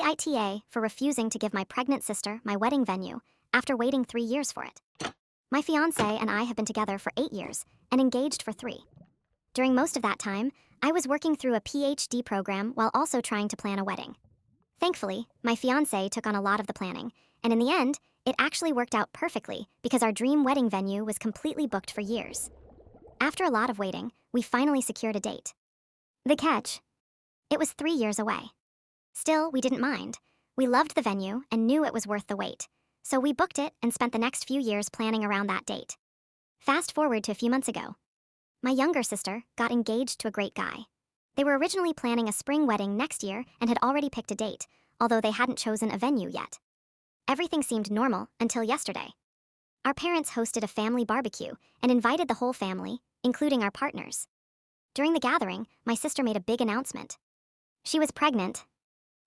IITA for refusing to give my pregnant sister my wedding venue after waiting 3 years for it. My fiancé and I have been together for 8 years and engaged for 3. During most of that time, I was working through a PhD program while also trying to plan a wedding. Thankfully, my fiancé took on a lot of the planning, and in the end, it actually worked out perfectly because our dream wedding venue was completely booked for years. After a lot of waiting, we finally secured a date. The catch: it was 3 years away. Still, we didn't mind. We loved the venue and knew it was worth the wait. So we booked it and spent the next few years planning around that date. Fast forward to a few months ago. My younger sister got engaged to a great guy. They were originally planning a spring wedding next year and had already picked a date, although they hadn't chosen a venue yet. Everything seemed normal until yesterday. Our parents hosted a family barbecue and invited the whole family, including our partners. During the gathering, my sister made a big announcement. She was pregnant.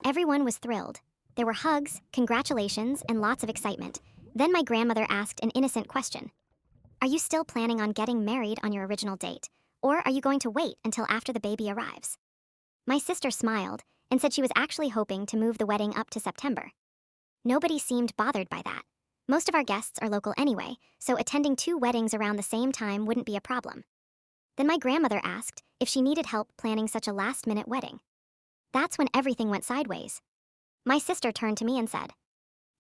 Everyone was thrilled. There were hugs, congratulations, and lots of excitement. Then my grandmother asked an innocent question. Are you still planning on getting married on your original date, or are you going to wait until after the baby arrives? My sister smiled and said she was actually hoping to move the wedding up to September. Nobody seemed bothered by that. Most of our guests are local anyway, so attending 2 weddings around the same time wouldn't be a problem. Then my grandmother asked if she needed help planning such a last-minute wedding. That's when everything went sideways. My sister turned to me and said,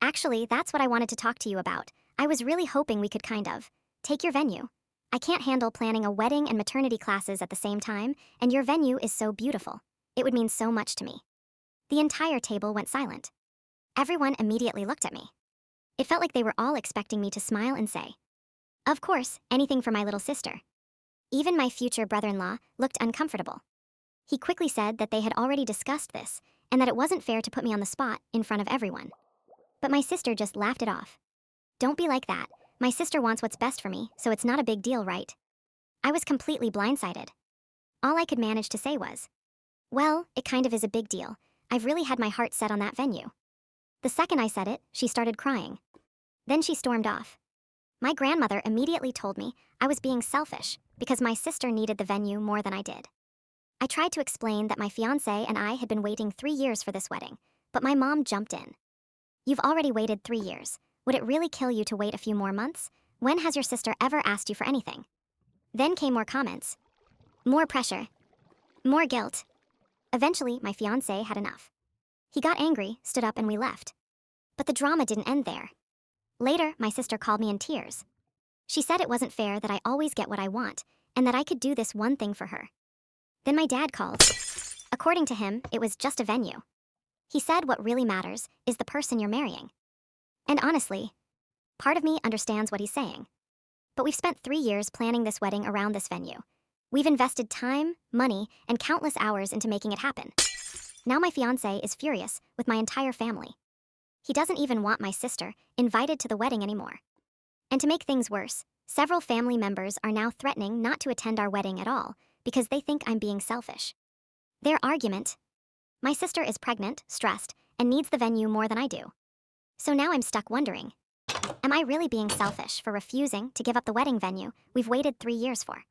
"Actually, that's what I wanted to talk to you about. I was really hoping we could take your venue. I can't handle planning a wedding and maternity classes at the same time, and your venue is so beautiful. It would mean so much to me." The entire table went silent. Everyone immediately looked at me. It felt like they were all expecting me to smile and say, "Of course, anything for my little sister." Even my future brother-in-law looked uncomfortable. He quickly said that they had already discussed this and that it wasn't fair to put me on the spot in front of everyone. But my sister just laughed it off. "Don't be like that. My sister wants what's best for me, so it's not a big deal, right?" I was completely blindsided. All I could manage to say was, "Well, it kind of is a big deal. I've really had my heart set on that venue." The second I said it, she started crying. Then she stormed off. My grandmother immediately told me I was being selfish because my sister needed the venue more than I did. I tried to explain that my fiancé and I had been waiting 3 years for this wedding, but my mom jumped in. "You've already waited 3 years. Would it really kill you to wait a few more months? When has your sister ever asked you for anything?" Then came more comments. More pressure. More guilt. Eventually, my fiancé had enough. He got angry, stood up, and we left. But the drama didn't end there. Later, my sister called me in tears. She said it wasn't fair that I always get what I want, and that I could do this one thing for her. Then my dad called. According to him, it was just a venue. He said what really matters is the person you're marrying. And honestly, part of me understands what he's saying. But we've spent 3 years planning this wedding around this venue. We've invested time, money, and countless hours into making it happen. Now my fiancé is furious with my entire family. He doesn't even want my sister invited to the wedding anymore. And to make things worse, several family members are now threatening not to attend our wedding at all because they think I'm being selfish. Their argument: my sister is pregnant, stressed, and needs the venue more than I do. So now I'm stuck wondering, am I really being selfish for refusing to give up the wedding venue we've waited 3 years for?